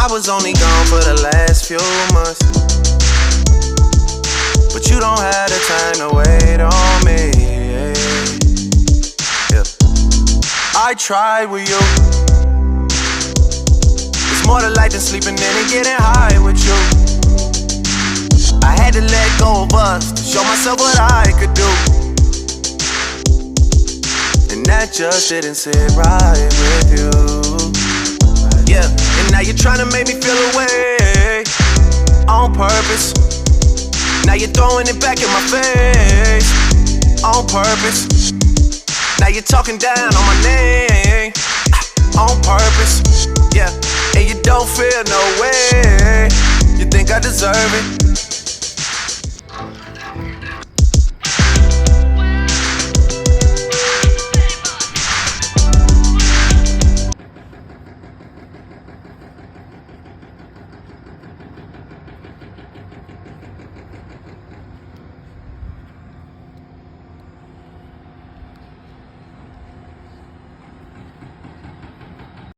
I was only gone for the last few months, but you don't have the time to wait on me. Yeah. I tried with you. It's more to life than sleeping in and getting high with you. I had to let go of us to show myself what I could do, and that just didn't sit right with you. Yeah, and now you're trying to make me feel away on purpose. Now you're throwing it back in my face on purpose. Now you're talking down on my name on purpose. Yeah, and you don't feel no way. You think I deserve it?